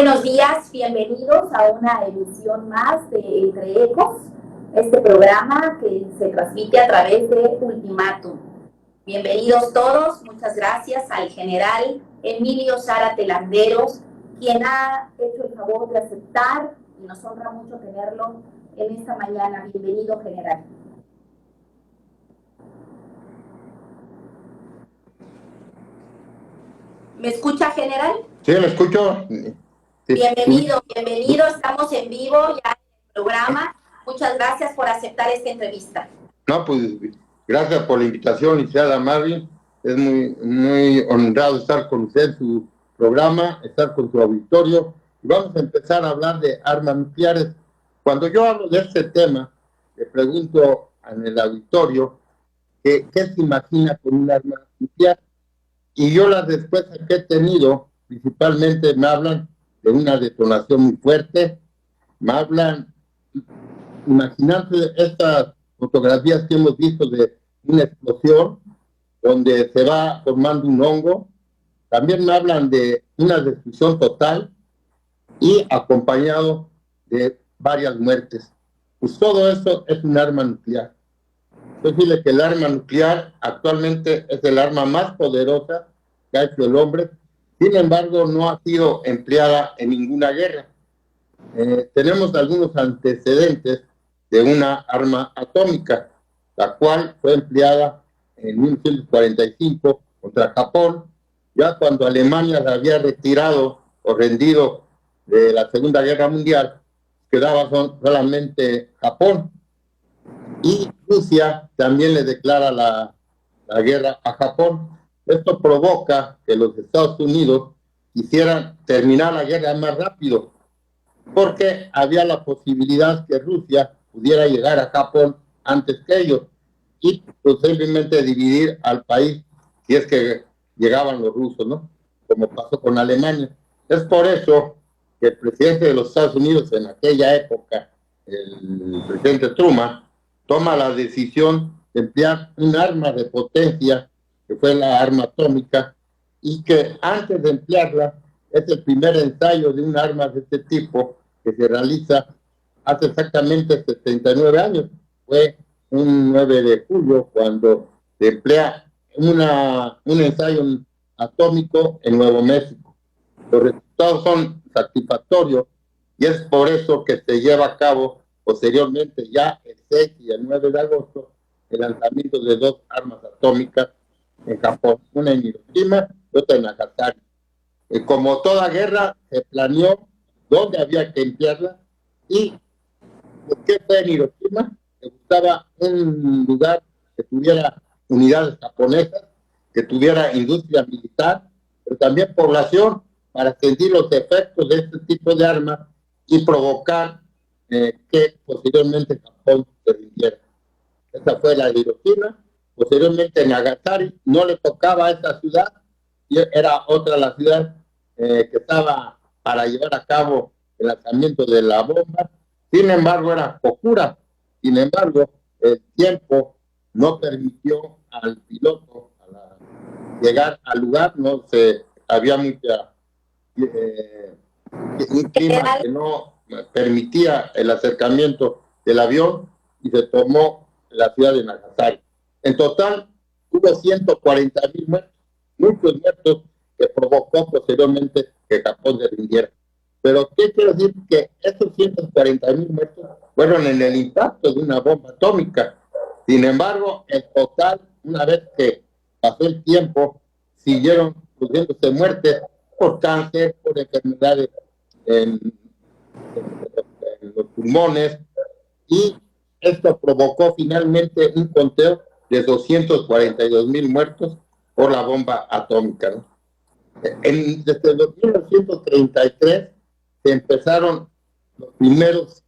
Buenos días, bienvenidos a una emisión más de Entre Ecos, este programa que se transmite a través de Ultimátum. Bienvenidos todos, muchas gracias al general Emilio Zárate Landeros, quien ha hecho el favor de aceptar y nos honra mucho tenerlo en esta mañana. Bienvenido, general. ¿Me escucha, general? Sí, me escucho. Sí. Bienvenido, estamos en vivo ya en el programa. Muchas gracias por aceptar esta entrevista. No, pues gracias por la invitación, licenciada Marvin. Es muy honrado estar con usted en su programa, estar con su auditorio. Y vamos a empezar a hablar de armas nucleares. Cuando yo hablo de este tema, le pregunto en el auditorio qué se imagina con un arma nuclear. Y yo las respuestas que he tenido, principalmente me hablan de una detonación muy fuerte, me hablan, imaginando estas fotografías que hemos visto de una explosión donde se va formando un hongo, también me hablan de una destrucción total y acompañado de varias muertes. Pues todo esto es un arma nuclear. Es decir, que el arma nuclear actualmente es el arma más poderosa que ha hecho el hombre. Sin embargo, no ha sido empleada en ninguna guerra. Tenemos algunos antecedentes de una arma atómica, la cual fue empleada en 1945 contra Japón, ya cuando Alemania se había retirado o rendido de la Segunda Guerra Mundial, quedaba solamente Japón. Y Rusia también le declara la guerra a Japón. Esto provoca que los Estados Unidos quisieran terminar la guerra más rápido, porque había la posibilidad que Rusia pudiera llegar a Japón antes que ellos y posiblemente dividir al país si es que llegaban los rusos, ¿no? Como pasó con Alemania. Es por eso que el presidente de los Estados Unidos en aquella época, el presidente Truman, toma la decisión de emplear un arma de potencia, que fue la arma atómica, y que antes de emplearla es el primer ensayo de un arma de este tipo que se realiza hace exactamente 79 años. Fue un 9 de julio cuando se emplea un ensayo atómico en Nuevo México. Los resultados son satisfactorios y es por eso que se lleva a cabo posteriormente, ya el 6 y el 9 de agosto, el lanzamiento de dos armas atómicas en Japón, una en Hiroshima y otra en Nagasaki. Como toda guerra, se planeó dónde había que emplearla y por qué fue en Hiroshima. Se buscaba un lugar que tuviera unidades japonesas, que tuviera industria militar, pero también población para sentir los efectos de este tipo de armas y provocar que posteriormente Japón se rindiera. Esa fue la de Hiroshima. Posteriormente Nagasaki no le tocaba a esta ciudad, y era otra la ciudad que estaba para llevar a cabo el lanzamiento de la bomba. Sin embargo, era Kokura. Sin embargo, el tiempo no permitió al piloto llegar al lugar, no se había mucha un clima que no permitía el acercamiento del avión y se tomó la ciudad de Nagasaki. En total, hubo 140,000 muertos, muchos muertos, que provocó posteriormente que Japón se rindiera. Pero, ¿qué quiero decir? Que esos 140,000 muertos fueron en el impacto de una bomba atómica. Sin embargo, en total, una vez que pasó el tiempo, siguieron produciéndose muertes por cáncer, por enfermedades en los pulmones, y esto provocó finalmente un conteo de 242,000 muertos por la bomba atómica, ¿no? Desde 1933 se empezaron los primeros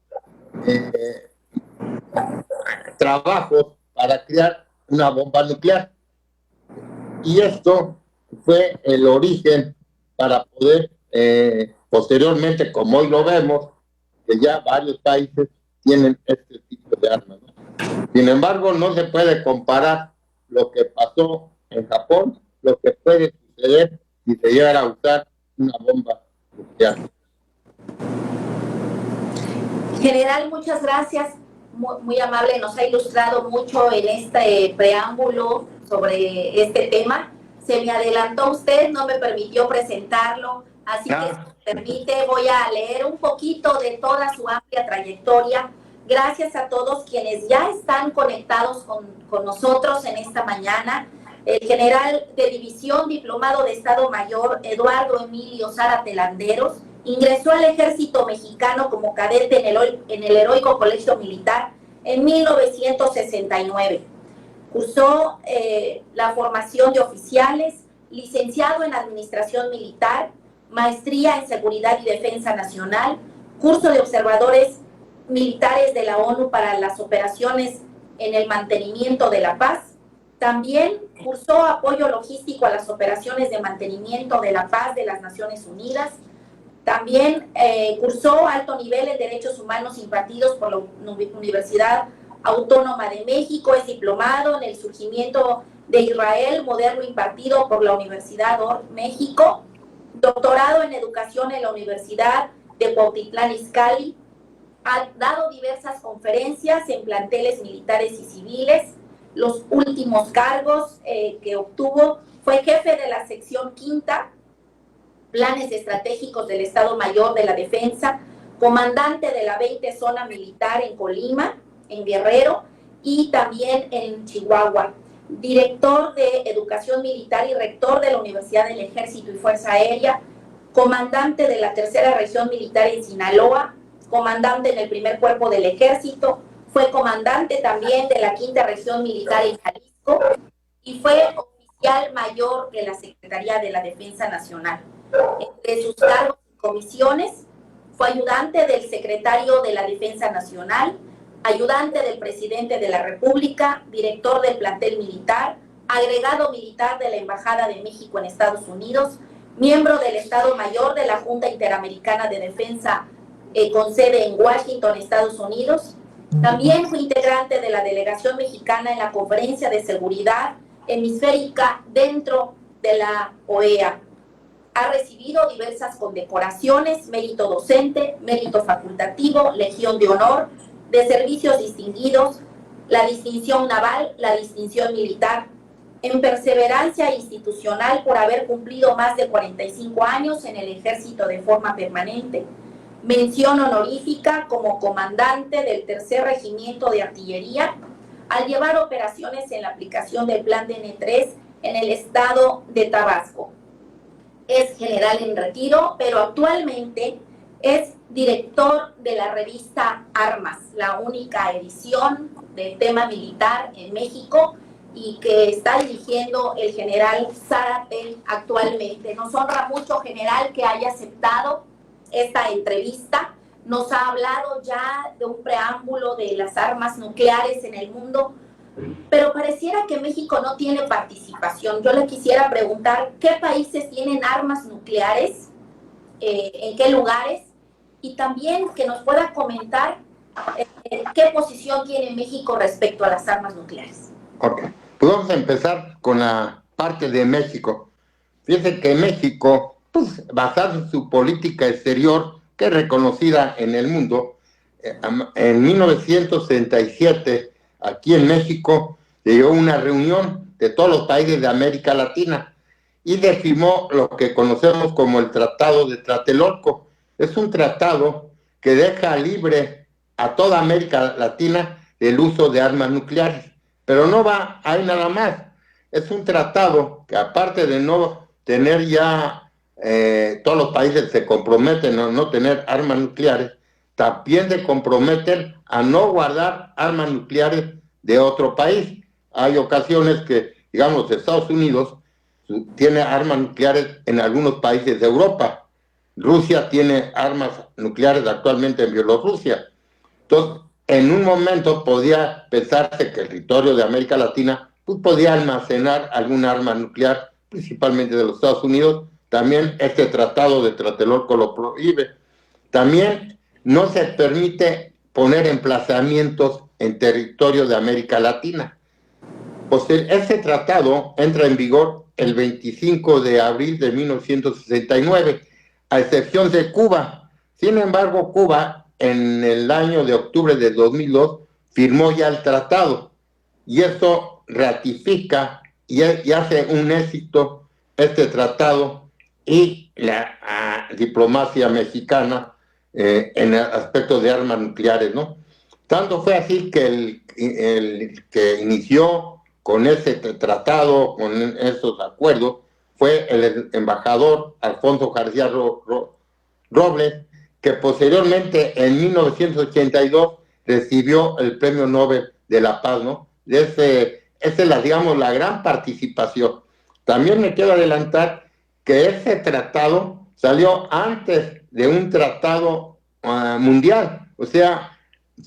trabajos para crear una bomba nuclear, y esto fue el origen para poder posteriormente, como hoy lo vemos, que ya varios países tienen este tipo de armas, ¿no? Sin embargo, no se puede comparar lo que pasó en Japón, lo que puede suceder si se llegara a usar una bomba nuclear. muchas gracias, muy amable, nos ha ilustrado mucho en este preámbulo sobre este tema. Se me adelantó usted, no me permitió presentarlo, así que si me permite voy a leer un poquito de toda su amplia trayectoria. Gracias a todos quienes ya están conectados con nosotros en esta mañana. El general de división diplomado de Estado Mayor, Eduardo Emilio Zárate Landeros, ingresó al ejército mexicano como cadete en el heroico Colegio Militar en 1969. Cursó la formación de oficiales, licenciado en Administración Militar, maestría en Seguridad y Defensa Nacional, curso de observadores militares de la ONU para las operaciones en el mantenimiento de la paz. También cursó apoyo logístico a las operaciones de mantenimiento de la paz de las Naciones Unidas. También cursó alto nivel en Derechos Humanos impartidos por la Universidad Autónoma de México. Es diplomado en el surgimiento de Israel moderno impartido por la Universidad OR México. Doctorado en Educación en la Universidad de Cuautitlán Izcalli. Ha dado diversas conferencias en planteles militares y civiles. Los últimos cargos que obtuvo fue jefe de la sección quinta, planes estratégicos del Estado Mayor de la Defensa, comandante de la 20 Zona Militar en Colima, en Guerrero, y también en Chihuahua, director de Educación Militar y rector de la Universidad del Ejército y Fuerza Aérea, comandante de la Tercera Región Militar en Sinaloa, comandante en el Primer Cuerpo del Ejército, fue comandante también de la Quinta Región Militar en Jalisco y fue oficial mayor de la Secretaría de la Defensa Nacional. Entre sus cargos y comisiones, fue ayudante del secretario de la Defensa Nacional, ayudante del presidente de la República, director del plantel militar, agregado militar de la Embajada de México en Estados Unidos, miembro del Estado Mayor de la Junta Interamericana de Defensa con sede en Washington, Estados Unidos. También fue integrante de la delegación mexicana en la Conferencia de Seguridad Hemisférica dentro de la OEA. Ha recibido diversas condecoraciones, mérito docente, mérito facultativo, Legión de Honor, de servicios distinguidos, la distinción naval, la distinción militar, en perseverancia institucional por haber cumplido más de 45 años en el ejército de forma permanente, mención honorífica como comandante del Tercer Regimiento de Artillería al llevar operaciones en la aplicación del Plan DN3 en el estado de Tabasco. Es general en retiro, pero actualmente es director de la revista Armas, la única edición de tema militar en México y que está dirigiendo el general Zárate actualmente. Nos honra mucho, general, que haya aceptado esta entrevista. Nos ha hablado ya de un preámbulo de las armas nucleares en el mundo, pero pareciera que México no tiene participación. Yo le quisiera preguntar, ¿qué países tienen armas nucleares? ¿En qué lugares? Y también que nos pueda comentar qué posición tiene México respecto a las armas nucleares. Ok, pues vamos a empezar con la parte de México. Fíjense que México, pues, basado en su política exterior, que es reconocida en el mundo, en 1967, aquí en México, se dio una reunión de todos los países de América Latina y firmó lo que conocemos como el Tratado de Tlatelolco. Es un tratado que deja libre a toda América Latina del uso de armas nucleares, pero no va ahí nada más. Es un tratado que, aparte de no tener ya, todos los países se comprometen a no tener armas nucleares, también se comprometen a no guardar armas nucleares de otro país. Hay ocasiones que, digamos, Estados Unidos tiene armas nucleares en algunos países de Europa. Rusia tiene armas nucleares actualmente en Bielorrusia. Entonces, en un momento podía pensarse que el territorio de América Latina pues, podía almacenar algún arma nuclear, principalmente de los Estados Unidos. También este tratado de Tlatelolco lo prohíbe. También no se permite poner emplazamientos en territorio de América Latina. Pues este tratado entra en vigor el 25 de abril de 1969, a excepción de Cuba. Sin embargo, Cuba en el año de octubre de 2002 firmó ya el tratado, y eso ratifica y hace un éxito este tratado y la diplomacia mexicana en el aspecto de armas nucleares, ¿no? Tanto fue así que el que inició con ese tratado, con esos acuerdos, fue el embajador Alfonso García Robles, que posteriormente en 1982 recibió el Premio Nobel de la Paz, ¿no? Esa es la, digamos, la gran participación. También me quiero adelantar que ese tratado salió antes de un tratado mundial, o sea,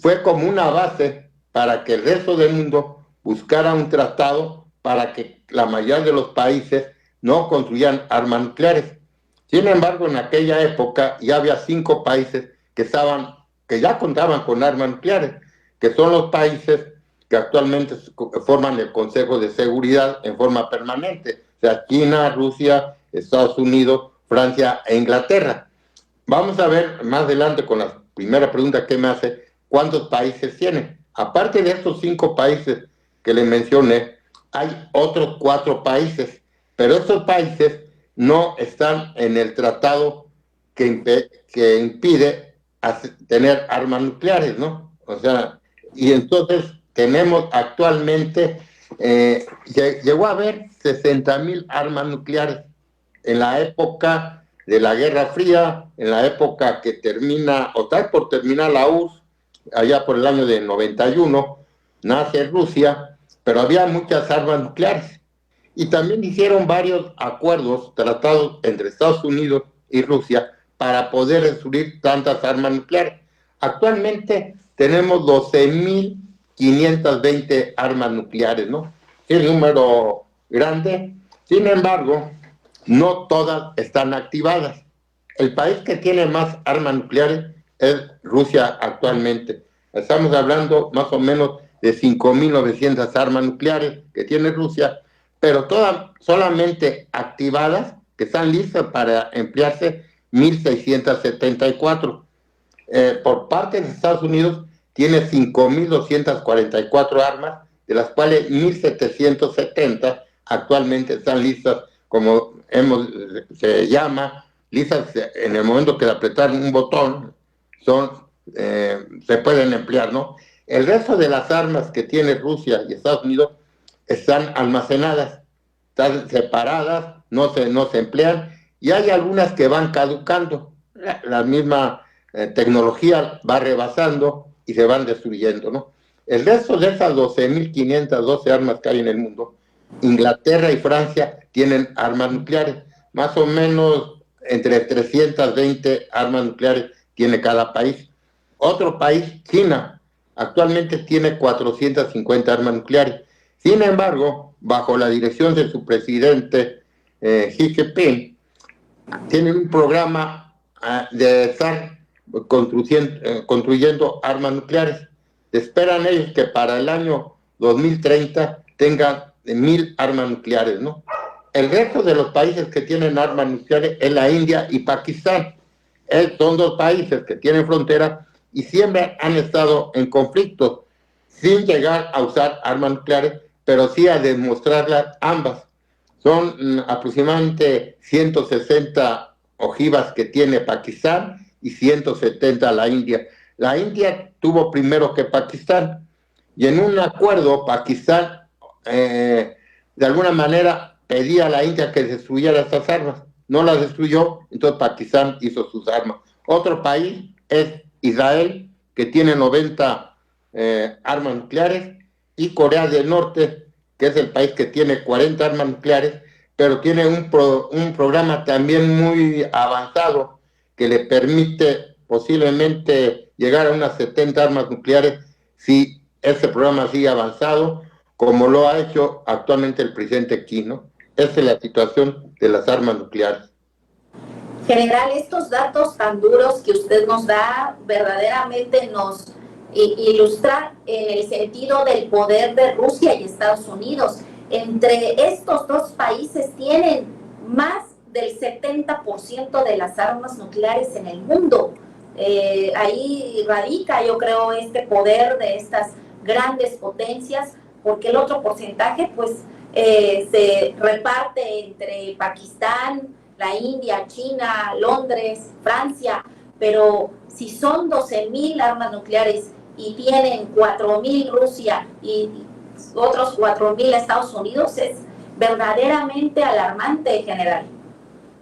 fue como una base para que el resto del mundo buscara un tratado para que la mayoría de los países no construyeran armas nucleares. Sin embargo, en aquella época ya había 5 países que ya contaban con armas nucleares, que son los países que actualmente forman el Consejo de Seguridad en forma permanente, o sea, China, Rusia, Estados Unidos, Francia e Inglaterra. Vamos a ver más adelante con la primera pregunta que me hace, ¿cuántos países tienen? Aparte de estos 5 países que le mencioné, hay otros 4 países, pero estos países no están en el tratado que impide tener armas nucleares, ¿no? O sea, y entonces tenemos actualmente, llegó a haber 60,000 armas nucleares en la época de la Guerra Fría, en la época que termina, o está por terminar la URSS, allá por el año de 91, nace Rusia, pero había muchas armas nucleares. Y también hicieron varios acuerdos, tratados entre Estados Unidos y Rusia para poder destruir tantas armas nucleares. Actualmente tenemos 12,520 armas nucleares, ¿no? Es un número grande. Sin embargo, no todas están activadas. El país que tiene más armas nucleares es Rusia actualmente. Estamos hablando más o menos de 5,900 armas nucleares que tiene Rusia, pero todas solamente activadas, que están listas para emplearse, 1,674. Por parte de Estados Unidos tiene 5,244 armas, de las cuales 1,770 actualmente están listas, como se llama, listas en el momento que de apretar un botón, se pueden emplear, ¿no? El resto de las armas que tiene Rusia y Estados Unidos están almacenadas, están separadas, no se emplean, y hay algunas que van caducando. La misma tecnología va rebasando y se van destruyendo, ¿no? El resto de esas 12,512 armas que hay en el mundo, Inglaterra y Francia tienen armas nucleares, más o menos entre 320 armas nucleares tiene cada país. Otro país, China, actualmente tiene 450 armas nucleares. Sin embargo, bajo la dirección de su presidente Xi Jinping, tienen un programa de estar construyendo armas nucleares. Esperan ellos que para el año 2030 tengan 1,000 armas nucleares, ¿no? El resto de los países que tienen armas nucleares es la India y Pakistán. Son 2 países que tienen frontera y siempre han estado en conflictos, sin llegar a usar armas nucleares, pero sí a demostrarlas ambas. Son aproximadamente 160 ojivas que tiene Pakistán y 170 la India. La India tuvo primero que Pakistán, y en un acuerdo Pakistán de alguna manera pedía a la India que destruyera estas armas. No las destruyó, entonces Pakistán hizo sus armas. Otro país es Israel, que tiene 90 armas nucleares, y Corea del Norte, que es el país que tiene 40 armas nucleares, pero tiene un programa también muy avanzado que le permite posiblemente llegar a unas 70 armas nucleares si ese programa sigue avanzado, como lo ha hecho actualmente el presidente Xi, ¿no? Esa es la situación de las armas nucleares. General, estos datos tan duros que usted nos da verdaderamente nos ilustran en el sentido del poder de Rusia y Estados Unidos. Entre estos 2 países tienen más del 70% de las armas nucleares en el mundo. Ahí radica, yo creo, este poder de estas grandes potencias, porque el otro porcentaje, pues, se reparte entre Pakistán, la India, China, Londres, Francia, pero si son 12,000 armas nucleares y tienen 4,000 Rusia y otros 4,000 Estados Unidos, es verdaderamente alarmante, general.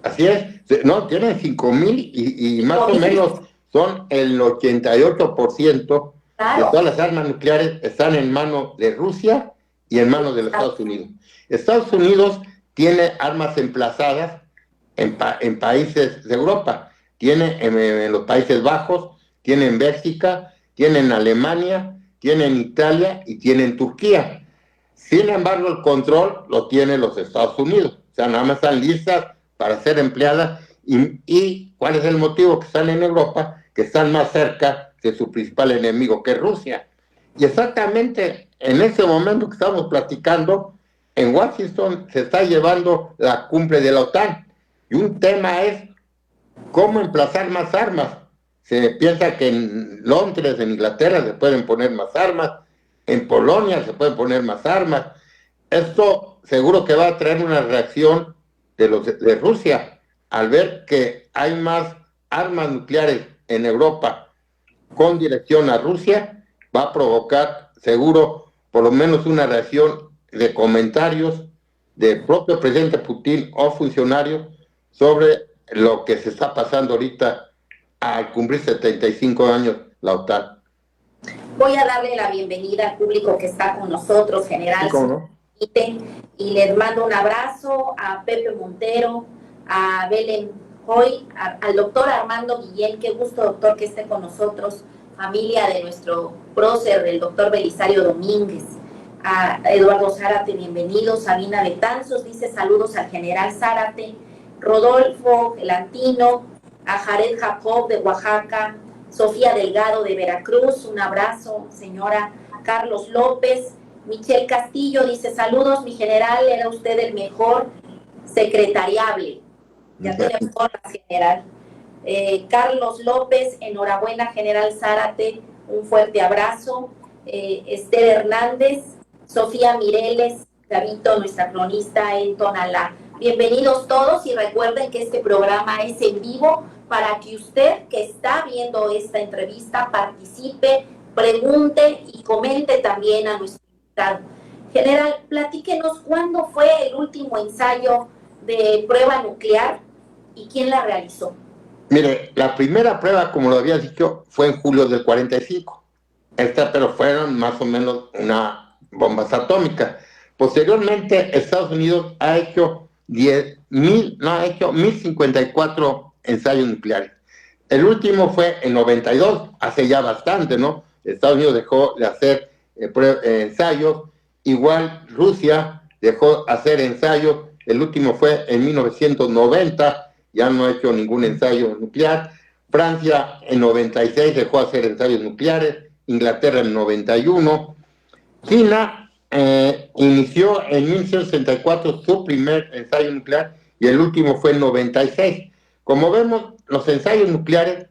Así es, no, tienen 5,000 y más o menos son el 88% de todas las armas nucleares están en manos de Rusia y en manos de los Estados Unidos. Estados Unidos tiene armas emplazadas en países de Europa, tiene en los Países Bajos, tiene en Bélgica, tiene en Alemania, tiene en Italia y tiene en Turquía. Sin embargo, el control lo tienen los Estados Unidos, o sea, nada más están listas para ser empleadas y ¿cuál es el motivo? Que están en Europa, que están más cerca de su principal enemigo, que es Rusia. Y exactamente en ese momento que estamos platicando, en Washington se está llevando la cumbre de la OTAN y un tema es cómo emplazar más armas. Se piensa que en Londres, en Inglaterra, se pueden poner más armas, en Polonia se pueden poner más armas. Esto seguro que va a traer una reacción de Rusia al ver que hay más armas nucleares en Europa con dirección a Rusia, va a provocar seguro por lo menos una reacción de comentarios del propio presidente Putin o funcionarios sobre lo que se está pasando ahorita al cumplir 75 años la OTAN. Voy a darle la bienvenida al público que está con nosotros, general. ¿Cómo no? Y les mando un abrazo a Pepe Montero, a Belén Hoy, al doctor Armando Guillén. Qué gusto, doctor, que esté con nosotros, familia de nuestro prócer, del doctor Belisario Domínguez. A Eduardo Zárate, bienvenido. Sabina Betanzos dice saludos al general Zárate. Rodolfo Gelantino, a Jared Jacob de Oaxaca, Sofía Delgado de Veracruz, un abrazo, señora. Carlos López, Michelle Castillo dice saludos, mi general, era usted el mejor secretariable. Ya tenemos la general. Carlos López, enhorabuena, general Zárate, un fuerte abrazo. Esther Hernández, Sofía Mireles, Gavito, nuestra cronista en Tonalá. Bienvenidos todos y recuerden que este programa es en vivo para que usted que está viendo esta entrevista participe, pregunte y comente también a nuestro invitado. General, platíquenos cuándo fue el último ensayo de prueba nuclear y quién la realizó. Mire, la primera prueba, como lo había dicho, fue en julio del 45. Pero fueron más o menos una bombas atómicas. Posteriormente, Estados Unidos ha hecho 1,054 ensayos nucleares. El último fue en 92, hace ya bastante, ¿no? Estados Unidos dejó de hacer ensayos, igual Rusia dejó de hacer ensayos, el último fue en 1990, ya no ha hecho ningún ensayo nuclear. Francia en 96 dejó de hacer ensayos nucleares, Inglaterra en 91, China inició en 1964 su primer ensayo nuclear y el último fue en 96. Como vemos, los ensayos nucleares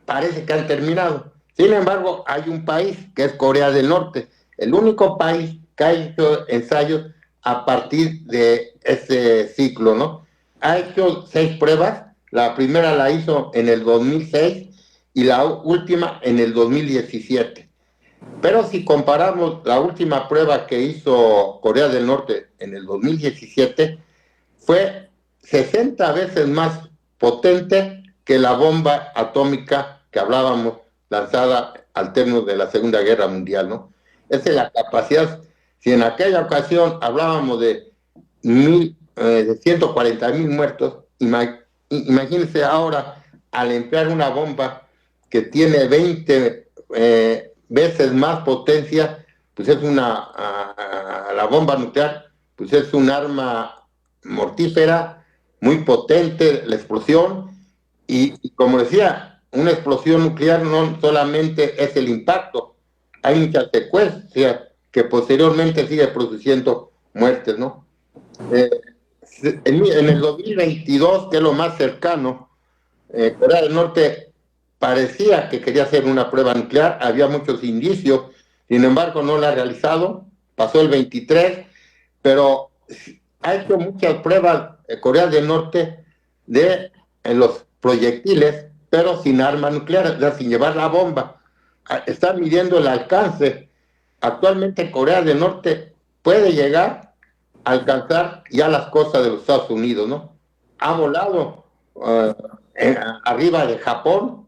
parece que han terminado. Sin embargo, hay un país que es Corea del Norte, el único país que ha hecho ensayos a partir de ese ciclo, ¿no? Ha hecho 6 pruebas, la primera la hizo en el 2006 y la última en el 2017. Pero si comparamos la última prueba que hizo Corea del Norte en el 2017, fue 60 veces más potente que la bomba atómica que hablábamos, lanzada al término de la Segunda Guerra Mundial, ¿no? Esa es la capacidad. Si en aquella ocasión hablábamos de 140,000 muertos, imagínense ahora al emplear una bomba que tiene 20 veces más potencia, pues es la bomba nuclear, pues es un arma mortífera, muy potente la explosión, y como decía, una explosión nuclear no solamente es el impacto, hay muchas secuencias que posteriormente sigue produciendo muertes, ¿no? En el 2022, que es lo más cercano, Corea del Norte parecía que quería hacer una prueba nuclear, había muchos indicios, sin embargo no la ha realizado, pasó el 23, pero ha hecho muchas pruebas Corea del Norte en los proyectiles, pero sin arma nuclear, o sea, sin llevar la bomba. Está midiendo el alcance. Actualmente Corea del Norte puede llegar a alcanzar ya las costas de los Estados Unidos, ¿no? Ha volado arriba de Japón.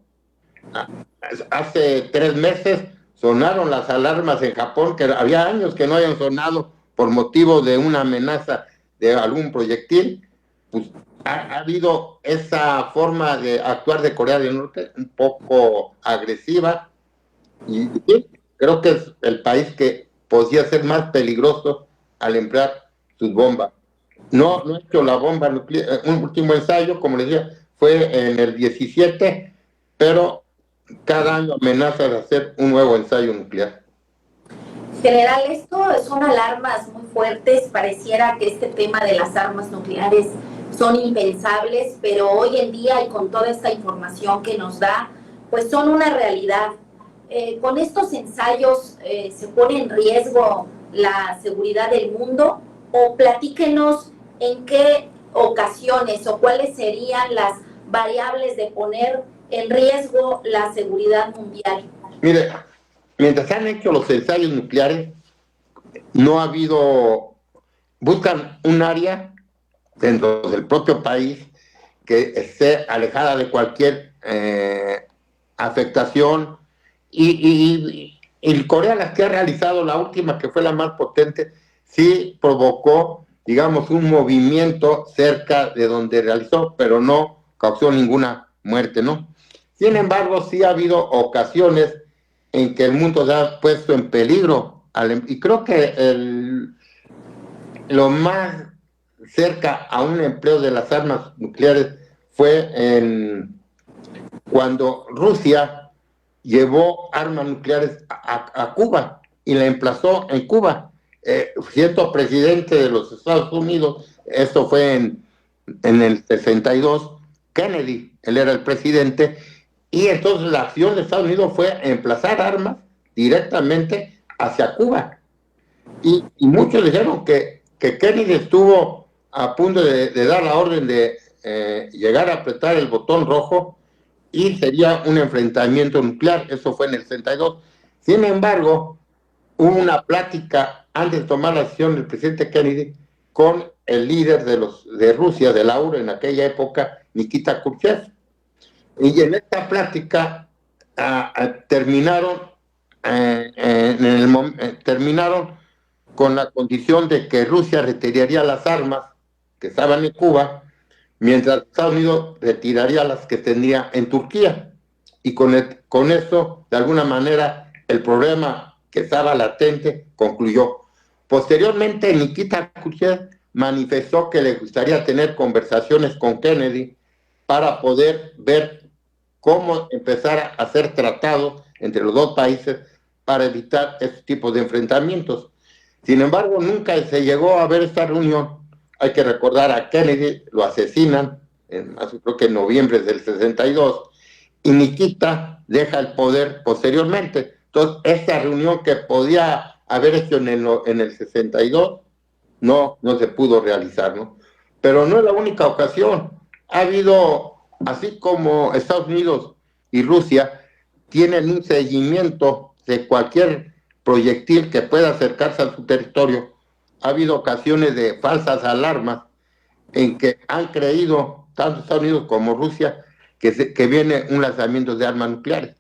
Hace 3 meses sonaron las alarmas en Japón, que había años que no habían sonado por motivo de una amenaza de algún proyectil. Pues ha habido esa forma de actuar de Corea del Norte un poco agresiva, y creo que es el país que podría ser más peligroso al emplear sus bombas. No ha hecho la bomba nuclear. Un último ensayo, como les decía, fue en el 17, pero cada año amenaza de hacer un nuevo ensayo nuclear. General, esto son alarmas muy fuertes. Pareciera que este tema de las armas nucleares son impensables, pero hoy en día y con toda esta información que nos da, pues son una realidad. Con estos ensayos se pone en riesgo la seguridad del mundo, o platíquenos en qué ocasiones o cuáles serían las variables de poner en riesgo la seguridad mundial. Mire, mientras han hecho los ensayos nucleares, no ha habido, buscan un área dentro del propio país que esté alejada de cualquier afectación, y Corea, las que ha realizado, la última que fue la más potente, sí provocó, digamos, un movimiento cerca de donde realizó, pero no causó ninguna muerte, ¿no? Sin embargo, sí ha habido ocasiones en que el mundo se ha puesto en peligro, y creo que lo más cerca a un empleo de las armas nucleares fue cuando Rusia llevó armas nucleares a Cuba y la emplazó en Cuba. Siendo presidente de los Estados Unidos, esto fue en el 62, Kennedy, él era el presidente, y entonces la acción de Estados Unidos fue emplazar armas directamente hacia Cuba. Y muchos dijeron que Kennedy estuvo a punto de dar la orden de llegar a apretar el botón rojo y sería un enfrentamiento nuclear. Eso fue en el 62. Sin embargo, hubo una plática antes de tomar la decisión del presidente Kennedy con el líder de Rusia, de la URSS en aquella época, Nikita Khrushchev. Y en esta plática terminaron con la condición de que Rusia retiraría las armas que estaban en Cuba, mientras Estados Unidos retiraría las que tenía en Turquía. Y con eso, de alguna manera, el problema que estaba latente concluyó. Posteriormente, Nikita Khrushchev manifestó que le gustaría tener conversaciones con Kennedy para poder ver cómo empezar a hacer tratados entre los dos países para evitar este tipo de enfrentamientos. Sin embargo, nunca se llegó a ver esta reunión. Hay que recordar a Kennedy, lo asesinan, creo que en noviembre del 62, y Nikita deja el poder posteriormente. Entonces, esta reunión que podía haber hecho en el 62, no se pudo realizar, ¿no? Pero no es la única ocasión. Ha habido, así como Estados Unidos y Rusia tienen un seguimiento de cualquier proyectil que pueda acercarse a su territorio, ha habido ocasiones de falsas alarmas en que han creído, tanto Estados Unidos como Rusia, que viene un lanzamiento de armas nucleares.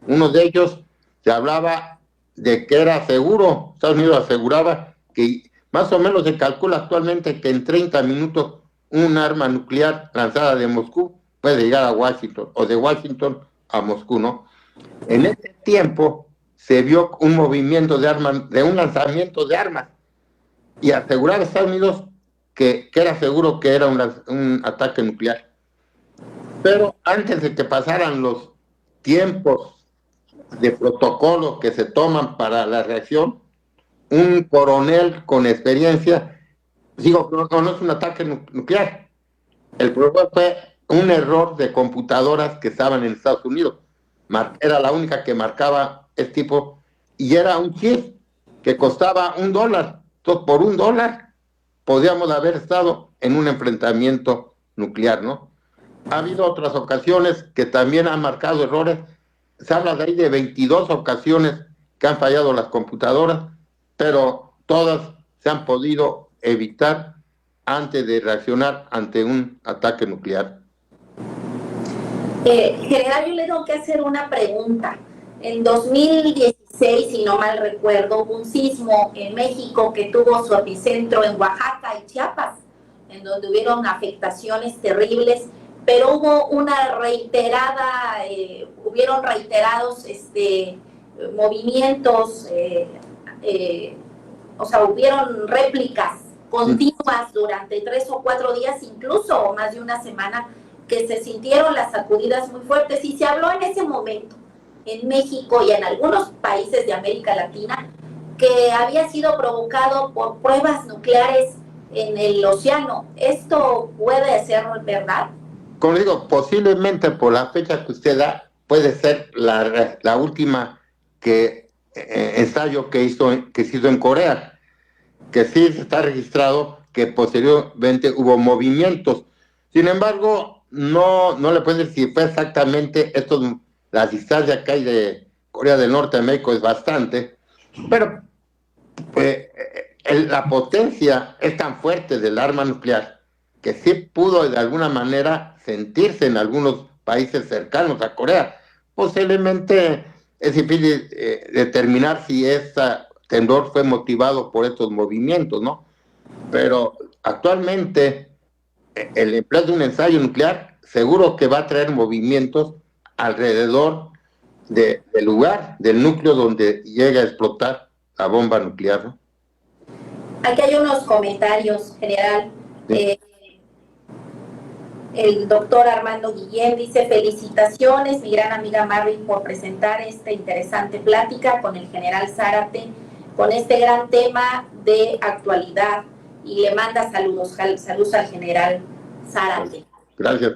Uno de ellos se hablaba de que era seguro, Estados Unidos aseguraba que más o menos se calcula actualmente que en 30 minutos un arma nuclear lanzada de Moscú puede llegar a Washington, o de Washington a Moscú, ¿no? En ese tiempo se vio un movimiento de armas, de un lanzamiento de armas, y aseguraba a Estados Unidos que era seguro que era un ataque nuclear. Pero antes de que pasaran los tiempos de protocolo que se toman para la reacción, un coronel con experiencia dijo, no es un ataque nuclear. El problema fue un error de computadoras que estaban en Estados Unidos. era la única que marcaba este tipo, y era un chip que costaba $1. Entonces, por $1 podíamos haber estado en un enfrentamiento nuclear, ¿no? Ha habido otras ocasiones que también han marcado errores. Se habla de ahí de 22 ocasiones que han fallado las computadoras, pero todas se han podido evitar antes de reaccionar ante un ataque nuclear. General, yo le tengo que hacer una pregunta. En 2016, si no mal recuerdo, hubo un sismo en México que tuvo su epicentro en Oaxaca y Chiapas, en donde hubieron afectaciones terribles, pero hubo una hubieron reiterados movimientos, o sea, hubieron réplicas continuas durante 3 o 4 días, incluso más de una semana, que se sintieron las sacudidas muy fuertes, y se habló en ese momento en México y en algunos países de América Latina que había sido provocado por pruebas nucleares en el océano. ¿Esto puede ser verdad? Como digo, posiblemente por la fecha que usted da, puede ser la última ensayo que se hizo en Corea, que sí está registrado que posteriormente hubo movimientos. Sin embargo, no le puedo decir si fue exactamente esto. La distancia que hay de Corea del Norte a México es bastante, pero la potencia es tan fuerte del arma nuclear que sí pudo de alguna manera sentirse en algunos países cercanos a Corea. Posiblemente es difícil determinar si ese temblor fue motivado por estos movimientos, ¿no? Pero actualmente el empleo de un ensayo nuclear seguro que va a traer movimientos alrededor del lugar, del núcleo donde llega a explotar la bomba nuclear, ¿no? Aquí hay unos comentarios, general. Sí. El doctor Armando Guillén dice: felicitaciones, mi gran amiga Marvin, por presentar esta interesante plática con el general Zárate, con este gran tema de actualidad, y le manda saludos al general Zárate. Gracias.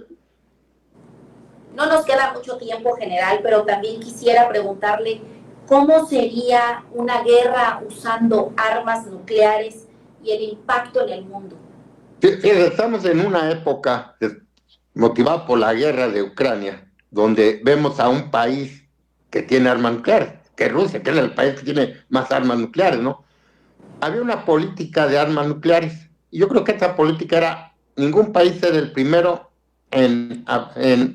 No nos queda mucho tiempo, general, pero también quisiera preguntarle cómo sería una guerra usando armas nucleares y el impacto en el mundo. Estamos en una época motivada por la guerra de Ucrania, donde vemos a un país que tiene armas nucleares, que es Rusia, que es el país que tiene más armas nucleares, ¿no? Había una política de armas nucleares, y yo creo que esta política era: ningún país era el primero en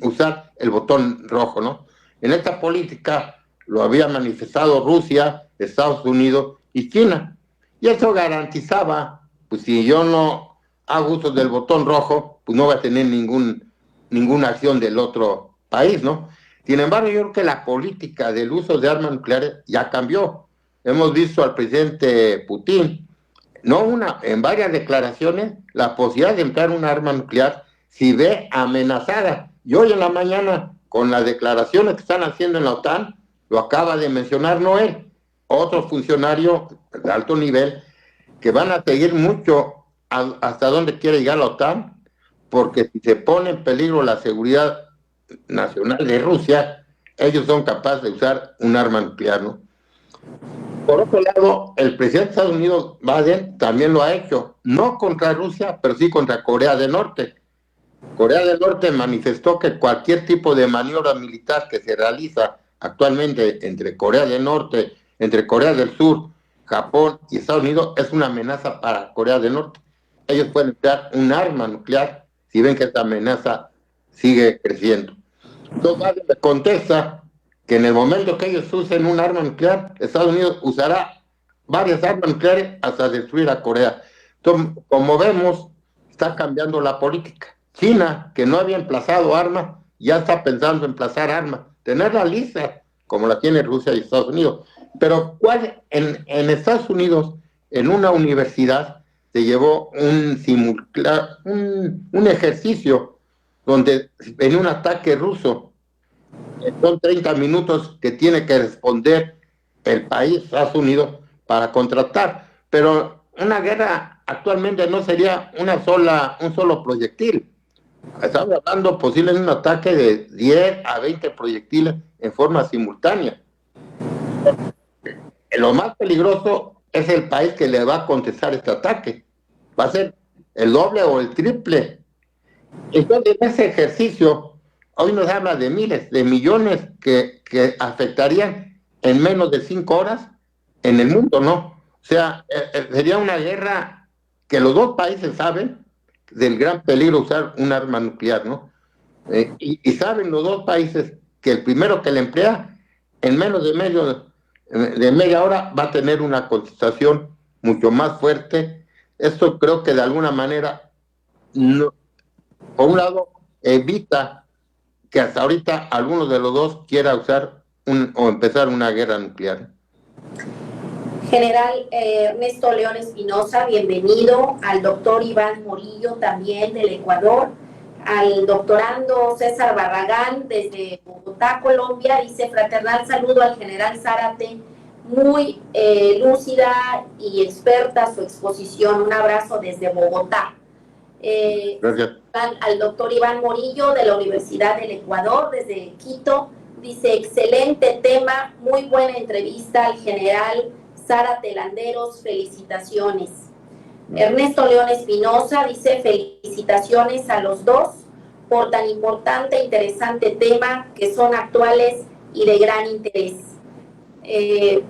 usar el botón rojo, ¿no? En esta política lo había manifestado Rusia, Estados Unidos y China, y eso garantizaba, pues si yo no hago uso del botón rojo, pues no va a tener ninguna acción del otro país, ¿no? Sin embargo, yo creo que la política del uso de armas nucleares ya cambió. Hemos visto al presidente Putin, en varias declaraciones, la posibilidad de emplear un arma nuclear si ve amenazada. Y hoy en la mañana, con las declaraciones que están haciendo en la OTAN, lo acaba de mencionar Noel, otro funcionario de alto nivel, que van a seguir mucho hasta dónde quiere llegar la OTAN, porque si se pone en peligro la seguridad nacional de Rusia, ellos son capaces de usar un arma nuclear, ¿no? Por otro lado, el presidente de Estados Unidos, Biden, también lo ha hecho, no contra Rusia, pero sí contra Corea del Norte. Corea del Norte manifestó que cualquier tipo de maniobra militar que se realiza actualmente entre Corea del Norte, entre Corea del Sur, Japón y Estados Unidos es una amenaza para Corea del Norte. Ellos pueden emplear un arma nuclear si ven que esta amenaza sigue creciendo. Entonces Biden le contesta que en el momento que ellos usen un arma nuclear, Estados Unidos usará varias armas nucleares hasta destruir a Corea. Entonces, como vemos, está cambiando la política. China, que no había emplazado armas, ya está pensando en emplazar armas, tenerla lista, como la tiene Rusia y Estados Unidos. Pero en Estados Unidos, en una universidad, se llevó un ejercicio donde venía un ataque ruso. Son 30 minutos que tiene que responder el país, Estados Unidos, para contratar. Pero una guerra actualmente no sería un solo proyectil. Estamos hablando posiblemente de un ataque de 10 a 20 proyectiles en forma simultánea. Lo más peligroso es el país que le va a contestar este ataque. Va a ser el doble o el triple. Entonces, en ese ejercicio, hoy nos habla de miles, de millones que afectarían en menos de 5 horas en el mundo, ¿no? O sea, sería una guerra que los dos países saben del gran peligro usar un arma nuclear, ¿no? Y saben los dos países que el primero que la emplea, en menos de media hora, va a tener una contestación mucho más fuerte. Esto creo que de alguna manera, no, por un lado, evita que hasta ahorita alguno de los dos quiera usar o empezar una guerra nuclear. General Ernesto León Espinosa, bienvenido. Al doctor Iván Morillo, también del Ecuador. Al doctorando César Barragán, desde Bogotá, Colombia, dice: fraternal saludo al general Zárate, muy lúcida y experta su exposición. Un abrazo desde Bogotá. Gracias. Al doctor Iván Morillo, de la Universidad del Ecuador, desde Quito, dice: excelente tema, muy buena entrevista al general Zárate Landeros, felicitaciones. Ernesto León Espinosa dice: felicitaciones a los dos por tan importante e interesante tema, que son actuales y de gran interés.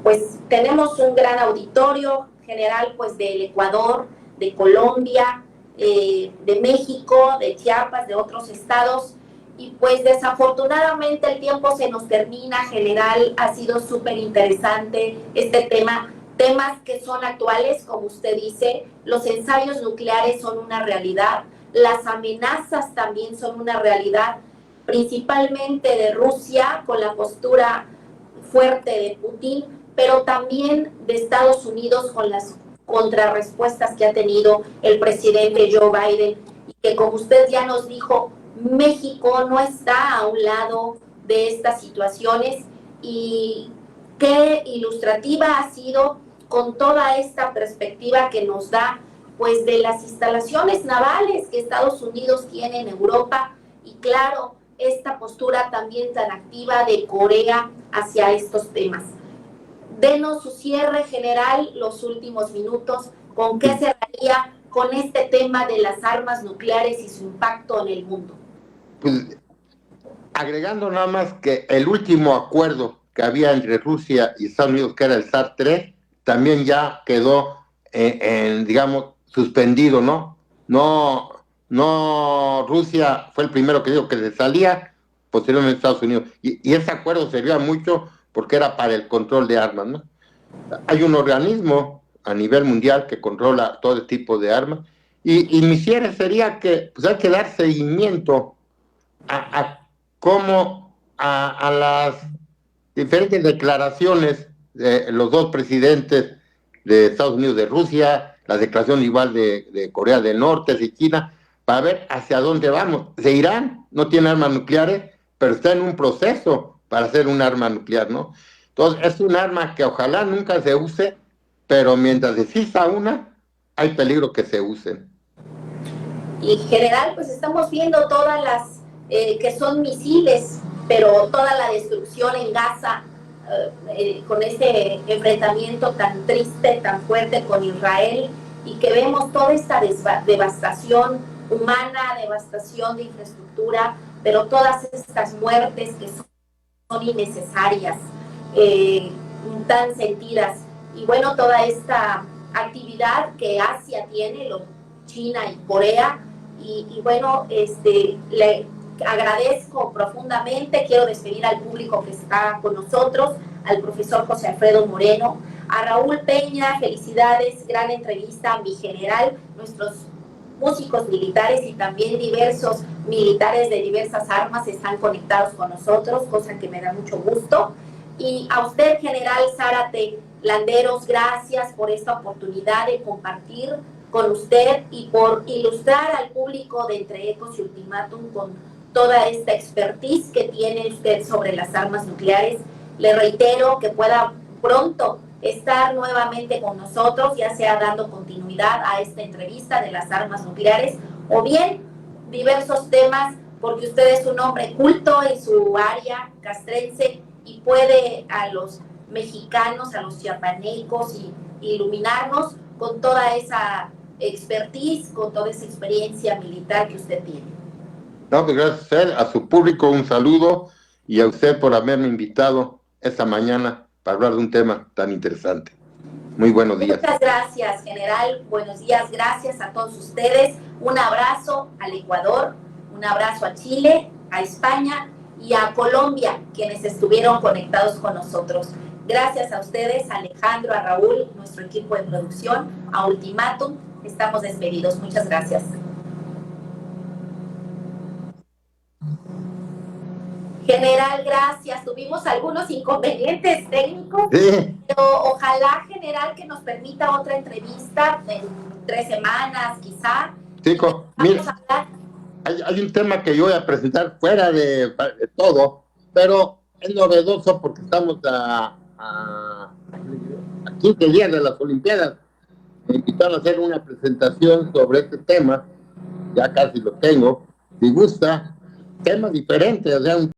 Pues tenemos un gran auditorio general, pues del Ecuador, de Colombia, de México, de Chiapas, de otros estados, y pues desafortunadamente el tiempo se nos termina. General, ha sido súper interesante este tema, temas que son actuales, como usted dice. Los ensayos nucleares son una realidad, las amenazas también son una realidad, principalmente de Rusia con la postura fuerte de Putin, pero también de Estados Unidos con las contrarrespuestas que ha tenido el presidente Joe Biden, y que, como usted ya nos dijo, México no está a un lado de estas situaciones. Y qué ilustrativa ha sido con toda esta perspectiva que nos da, pues, de las instalaciones navales que Estados Unidos tiene en Europa, y claro, esta postura también tan activa de Corea hacia estos temas. Denos su cierre, general, los últimos minutos. ¿Con qué cerraría con este tema de las armas nucleares y su impacto en el mundo? Pues, agregando nada más que el último acuerdo que había entre Rusia y Estados Unidos, que era el SAR-3, también ya quedó, digamos, suspendido, ¿no? No, Rusia fue el primero que dijo que se salía, posteriormente Estados Unidos. Y ese acuerdo servía mucho porque era para el control de armas, ¿no? Hay un organismo a nivel mundial que controla todo tipo de armas, y mi cierre sería que pues, hay que dar seguimiento a cómo a las diferentes declaraciones de los dos presidentes de Estados Unidos, de Rusia, la declaración igual de Corea del Norte, de China, para ver hacia dónde vamos. De Irán no tiene armas nucleares, pero está en un proceso para hacer un arma nuclear, ¿no? Entonces, es un arma que ojalá nunca se use, pero mientras exista una, hay peligro que se usen. Y en general, pues estamos viendo todas las que son misiles, pero toda la destrucción en Gaza, con este enfrentamiento tan triste, tan fuerte con Israel, y que vemos toda esta devastación humana, devastación de infraestructura, pero todas estas muertes que son innecesarias, tan sentidas. Y bueno, toda esta actividad que Asia tiene, China y Corea, y bueno, le agradezco profundamente. Quiero despedir al público que está con nosotros, al profesor José Alfredo Moreno, a Raúl Peña, felicidades, gran entrevista, mi general. Nuestros músicos militares y también diversos militares de diversas armas están conectados con nosotros, cosa que me da mucho gusto. Y a usted, general Zárate Landeros, gracias por esta oportunidad de compartir con usted y por ilustrar al público de Entre Ecos y Ultimátum con toda esta expertise que tiene usted sobre las armas nucleares. Le reitero que pueda pronto estar nuevamente con nosotros, ya sea dando continuidad a esta entrevista de las armas nucleares, o bien diversos temas, porque usted es un hombre culto en su área castrense y puede a los mexicanos, a los chiapanecos y iluminarnos con toda esa expertise, con toda esa experiencia militar que usted tiene. No, pues gracias a él, a su público un saludo y a usted por haberme invitado esta mañana para hablar de un tema tan interesante. Muy buenos días. Muchas gracias, general. Buenos días, gracias a todos ustedes. Un abrazo al Ecuador, un abrazo a Chile, a España y a Colombia, quienes estuvieron conectados con nosotros. Gracias a ustedes, a Alejandro, a Raúl, nuestro equipo de producción, a Ultimátum. Estamos despedidos. Muchas gracias. General, gracias. Tuvimos algunos inconvenientes técnicos, Sí. pero ojalá, general, que nos permita otra entrevista en 3 semanas, quizá. Chico, mira, hay un tema que yo voy a presentar fuera de todo, pero es novedoso porque estamos a 15 días de las Olimpiadas. Me invitaron a hacer una presentación sobre este tema, ya casi lo tengo. Si gusta, tema diferente, o sea, un